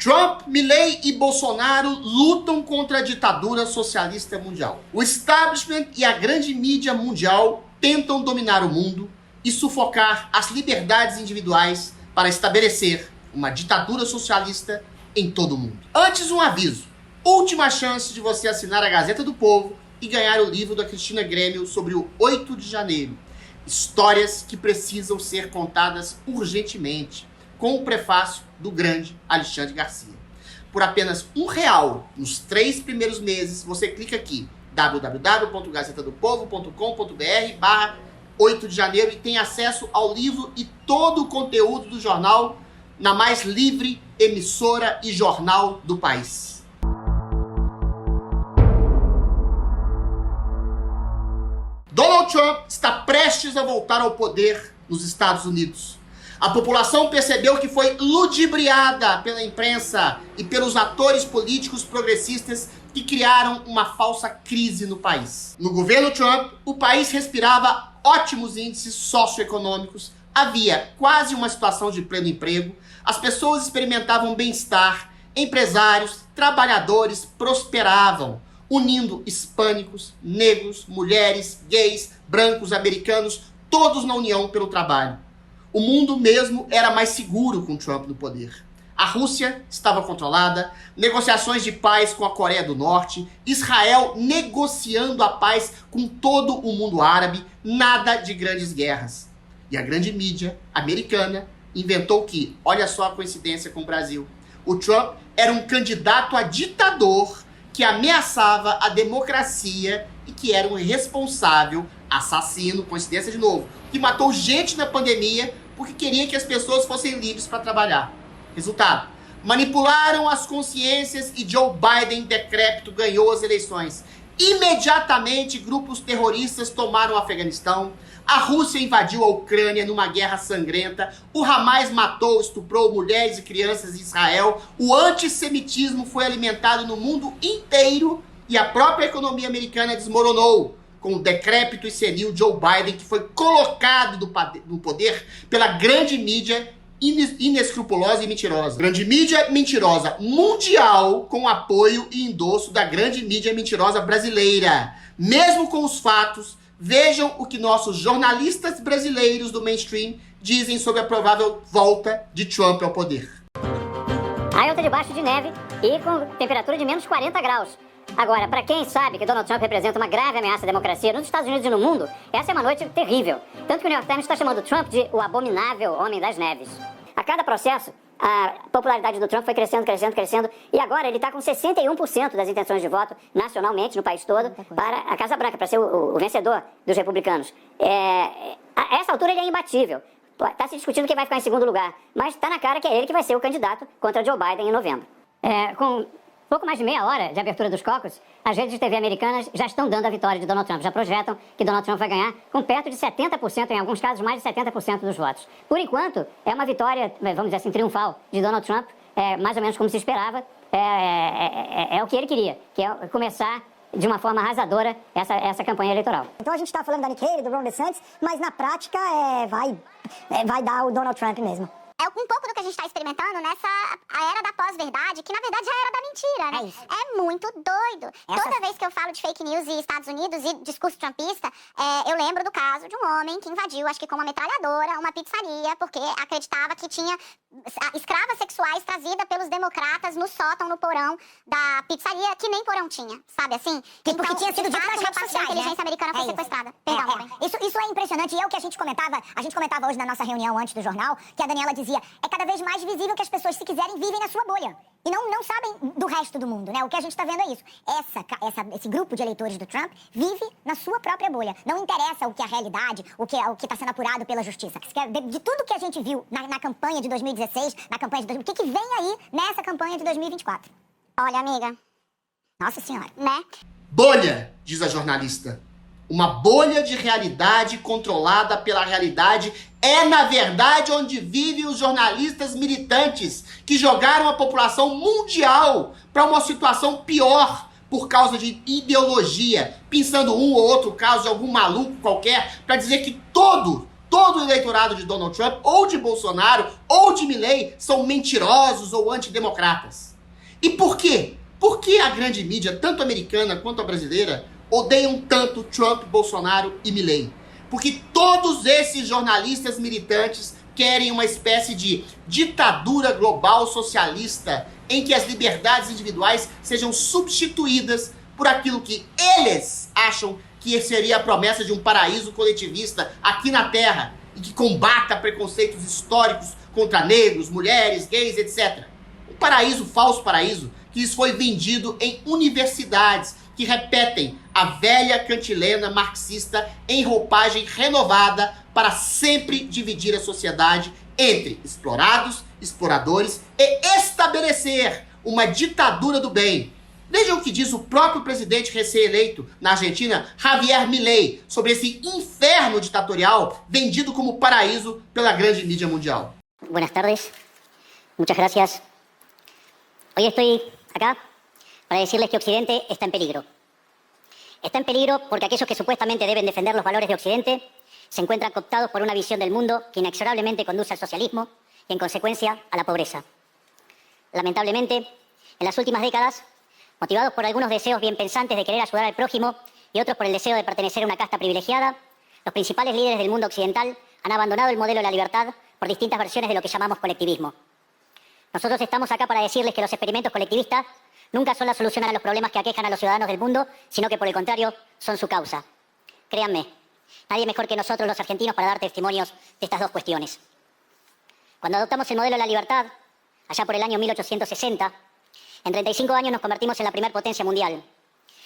Trump, Milley e Bolsonaro lutam contra a ditadura socialista mundial. O establishment e a grande mídia mundial tentam dominar o mundo e sufocar as liberdades individuais para estabelecer uma ditadura socialista em todo o mundo. Antes, um aviso. Última chance de você assinar a Gazeta do Povo e ganhar o livro da Cristina Grêmio sobre o 8 de janeiro. Histórias que precisam ser contadas urgentemente, com o prefácio do grande Alexandre Garcia. Por apenas R$1 nos 3 primeiros meses, você clica aqui, www.gazetadopovo.com.br/8 de janeiro, e tem acesso ao livro e todo o conteúdo do jornal na mais livre emissora e jornal do país. Donald Trump está prestes a voltar ao poder nos Estados Unidos. A população percebeu que foi ludibriada pela imprensa e pelos atores políticos progressistas que criaram uma falsa crise no país. No governo Trump, o país respirava ótimos índices socioeconômicos, havia quase uma situação de pleno emprego, as pessoas experimentavam bem-estar, empresários, trabalhadores prosperavam, unindo hispânicos, negros, mulheres, gays, brancos, americanos, todos na união pelo trabalho. O mundo mesmo era mais seguro com Trump no poder. A Rússia estava controlada, negociações de paz com a Coreia do Norte, Israel negociando a paz com todo o mundo árabe, nada de grandes guerras. E a grande mídia americana inventou que, olha só a coincidência com o Brasil, o Trump era um candidato a ditador que ameaçava a democracia e que era um responsável, assassino, coincidência de novo, que matou gente na pandemia porque queria que as pessoas fossem livres para trabalhar. Resultado: manipularam as consciências e Joe Biden, decrépito, ganhou as eleições. Imediatamente, grupos terroristas tomaram o Afeganistão, a Rússia invadiu a Ucrânia numa guerra sangrenta, o Hamas matou, estuprou mulheres e crianças em Israel, o antissemitismo foi alimentado no mundo inteiro e a própria economia americana desmoronou com o decrépito e senil Joe Biden, que foi colocado no poder pela grande mídia inescrupulosa e mentirosa. Grande mídia mentirosa mundial com apoio e endosso da grande mídia mentirosa brasileira. Mesmo com os fatos, vejam o que nossos jornalistas brasileiros do mainstream dizem sobre a provável volta de Trump ao poder. Aí eu tô debaixo de neve e com temperatura de menos 40 graus. Agora, para quem sabe que Donald Trump representa uma grave ameaça à democracia nos Estados Unidos e no mundo, essa é uma noite terrível. Tanto que o New York Times está chamando Trump de o abominável homem das neves. A cada processo, a popularidade do Trump foi crescendo, e agora ele está com 61% das intenções de voto nacionalmente, no país todo, para a Casa Branca, para ser o vencedor dos republicanos. A essa altura ele é imbatível. Está se discutindo quem vai ficar em segundo lugar, mas está na cara que é ele que vai ser o candidato contra Joe Biden em novembro. Com pouco mais de meia hora de abertura dos caucus, as redes de TV americanas já estão dando a vitória de Donald Trump. Já projetam que Donald Trump vai ganhar com perto de 70%, em alguns casos mais de 70% dos votos. Por enquanto, é uma vitória, vamos dizer assim, triunfal de Donald Trump, mais ou menos como se esperava. É o que ele queria, que é começar de uma forma arrasadora essa campanha eleitoral. Então a gente está falando da Nikki Haley, do Ron DeSantis, mas na prática vai dar o Donald Trump mesmo. É um pouco do que a gente está experimentando nessa era da pós-verdade, que na verdade já era da mentira, né? É muito doido. Toda vez que eu falo de fake news e Estados Unidos e discurso trumpista, eu lembro do caso de um homem que invadiu, acho que com uma metralhadora, uma pizzaria, porque acreditava que tinha escravas sexuais trazidas pelos democratas no sótão, no porão da pizzaria, que nem porão tinha, sabe assim? Porque tinha sido dito nas redes sociais, a inteligência americana foi sequestrada. Perdão, Isso é impressionante, e é o que a gente comentava hoje na nossa reunião antes do jornal, que a Daniela dizia, é cada vez mais visível que as pessoas, se quiserem, vivem na sua bolha. E não sabem do resto do mundo, né? O que a gente está vendo é isso. Esse grupo de eleitores do Trump vive na sua própria bolha. Não interessa o que é a realidade, o que está sendo apurado pela justiça. De tudo que a gente viu na campanha de 2016, na campanha de 2000, o que vem aí nessa campanha de 2024? Olha, amiga. Nossa Senhora. Né? Bolha, diz a jornalista. Uma bolha de realidade controlada pela realidade é, na verdade, onde vivem os jornalistas militantes que jogaram a população mundial para uma situação pior por causa de ideologia, pensando um ou outro caso de algum maluco qualquer para dizer que todo todo o eleitorado de Donald Trump, ou de Bolsonaro, ou de Milei, são mentirosos ou antidemocratas. E por quê? Por que a grande mídia, tanto americana quanto a brasileira, odeiam tanto Trump, Bolsonaro e Milei? Porque todos esses jornalistas militantes querem uma espécie de ditadura global socialista em que as liberdades individuais sejam substituídas por aquilo que eles acham que seria a promessa de um paraíso coletivista aqui na Terra e que combata preconceitos históricos contra negros, mulheres, gays, etc. Um paraíso, falso paraíso, que lhes foi vendido em universidades que repetem a velha cantilena marxista em roupagem renovada para sempre dividir a sociedade entre explorados, exploradores e estabelecer uma ditadura do bem. Vejam o que diz o próprio presidente recém-eleito na Argentina, Javier Milei, sobre esse inferno ditatorial vendido como paraíso pela grande mídia mundial. Buenas tardes, muchas gracias. Hoy estoy acá para decirles que Occidente está en peligro. Está en peligro porque aquellos que supuestamente deben defender los valores de Occidente se encuentran cooptados por una visión del mundo que inexorablemente conduce al socialismo y, en consecuencia, a la pobreza. Lamentablemente, en las últimas décadas, motivados por algunos deseos bien pensantes de querer ayudar al prójimo y otros por el deseo de pertenecer a una casta privilegiada, los principales líderes del mundo occidental han abandonado el modelo de la libertad por distintas versiones de lo que llamamos colectivismo. Nosotros estamos acá para decirles que los experimentos colectivistas nunca son la solución a los problemas que aquejan a los ciudadanos del mundo, sino que por el contrario son su causa. Créanme, nadie mejor que nosotros los argentinos para dar testimonios de estas dos cuestiones. Cuando adoptamos el modelo de la libertad, allá por el año 1860, en 35 años nos convertimos en la primer potencia mundial,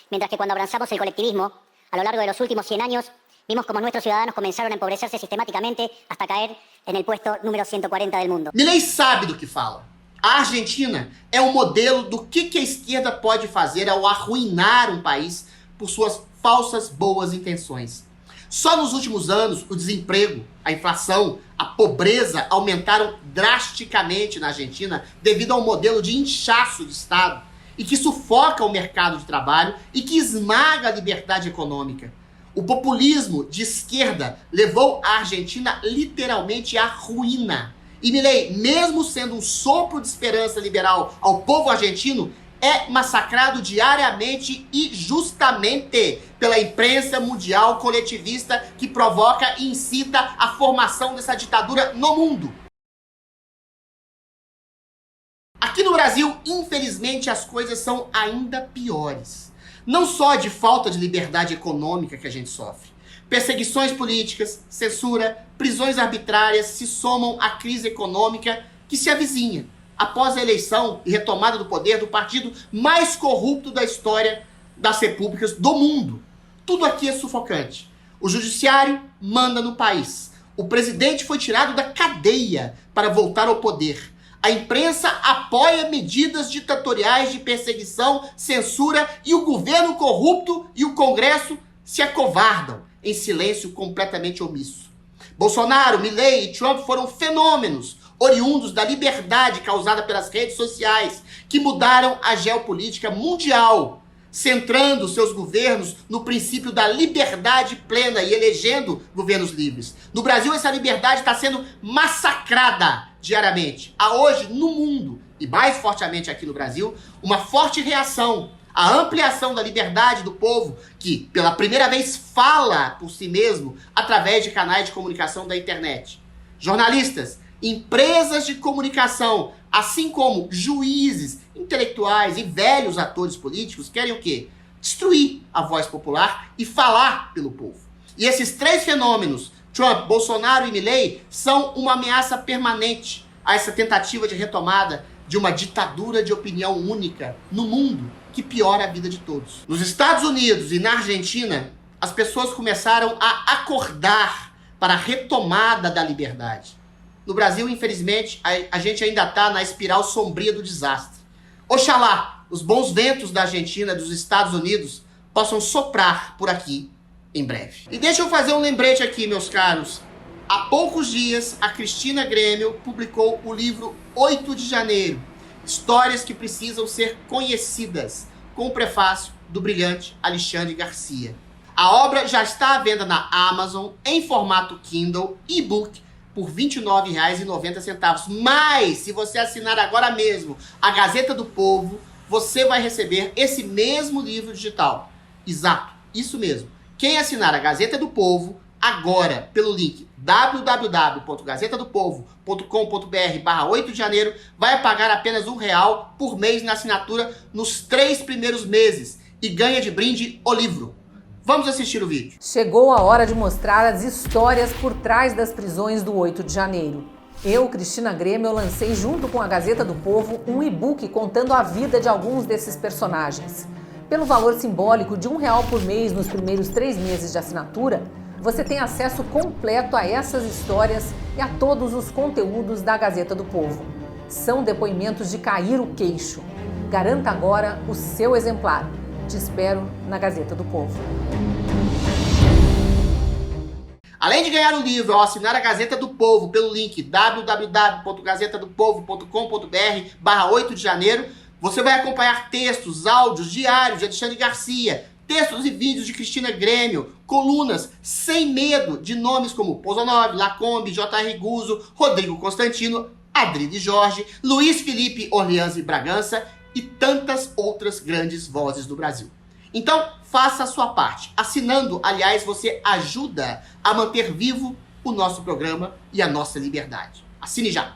mientras que cuando abrazamos el colectivismo, a lo largo de los últimos 100 años, vimos como nuestros ciudadanos comenzaron a empobrecerse sistemáticamente hasta caer en el puesto número 140 del mundo. Milei sabe do que fala. A Argentina é um modelo do que a esquerda pode fazer ao arruinar um país por suas falsas boas intenções. Só nos últimos anos, o desemprego, a inflação, a pobreza aumentaram drasticamente na Argentina devido ao modelo de inchaço do Estado e que sufoca o mercado de trabalho e que esmaga a liberdade econômica. O populismo de esquerda levou a Argentina literalmente à ruína. E Milei, mesmo sendo um sopro de esperança liberal ao povo argentino, é massacrado diariamente e justamente pela imprensa mundial coletivista que provoca e incita a formação dessa ditadura no mundo. Aqui no Brasil, infelizmente, as coisas são ainda piores. Não só de falta de liberdade econômica que a gente sofre. Perseguições políticas, censura, prisões arbitrárias se somam à crise econômica que se avizinha após a eleição e retomada do poder do partido mais corrupto da história das repúblicas do mundo. Tudo aqui é sufocante. O judiciário manda no país. O presidente foi tirado da cadeia para voltar ao poder. A imprensa apoia medidas ditatoriais de perseguição, censura e o governo corrupto e o Congresso se acovardam em silêncio completamente omisso. Bolsonaro, Milei e Trump foram fenômenos oriundos da liberdade causada pelas redes sociais que mudaram a geopolítica mundial, centrando seus governos no princípio da liberdade plena e elegendo governos livres. No Brasil, essa liberdade está sendo massacrada diariamente. Há hoje, no mundo, e mais fortemente aqui no Brasil, uma forte reação à ampliação da liberdade do povo, que pela primeira vez fala por si mesmo através de canais de comunicação da internet. Jornalistas, empresas de comunicação, assim como juízes, intelectuais e velhos atores políticos querem o quê? Destruir a voz popular e falar pelo povo. E esses três fenômenos, Trump, Bolsonaro e Milei, são uma ameaça permanente a essa tentativa de retomada de uma ditadura de opinião única no mundo que piora a vida de todos. Nos Estados Unidos e na Argentina, as pessoas começaram a acordar para a retomada da liberdade. No Brasil, infelizmente, a gente ainda está na espiral sombria do desastre. Oxalá os bons ventos da Argentina e dos Estados Unidos possam soprar por aqui em breve. E deixa eu fazer um lembrete aqui, meus caros. Há poucos dias, a Cristina Grêmio publicou o livro 8 de Janeiro, Histórias que Precisam Ser Conhecidas, com o prefácio do brilhante Alexandre Garcia. A obra já está à venda na Amazon em formato Kindle, e-book, por R$ 29,90. Mas, se você assinar agora mesmo a Gazeta do Povo, você vai receber esse mesmo livro digital. Exato, isso mesmo. Quem assinar a Gazeta do Povo agora pelo link www.gazetadopovo.com.br/8 de janeiro vai pagar apenas R$1 por mês na assinatura nos 3 primeiros meses e ganha de brinde o livro. Vamos assistir o vídeo. Chegou a hora de mostrar as histórias por trás das prisões do 8 de janeiro. Eu, Cristina Grêmio, lancei junto com a Gazeta do Povo um e-book contando a vida de alguns desses personagens. Pelo valor simbólico de R$1 por mês nos primeiros 3 meses de assinatura, você tem acesso completo a essas histórias e a todos os conteúdos da Gazeta do Povo. São depoimentos de cair o queixo. Garanta agora o seu exemplar. Te espero na Gazeta do Povo. Além de ganhar o livro ao assinar a Gazeta do Povo pelo link www.gazetadopovo.com.br/8 de janeiro, você vai acompanhar textos, áudios, diários de Alexandre Garcia, textos e vídeos de Cristina Grêmio, colunas sem medo de nomes como Pozonov, Lacombe, J.R. Guzzo, Rodrigo Constantino, Adride Jorge, Luiz Felipe Orleans e Bragança e tantas outras grandes vozes do Brasil. Então, faça a sua parte. Assinando, aliás, você ajuda a manter vivo o nosso programa e a nossa liberdade. Assine já!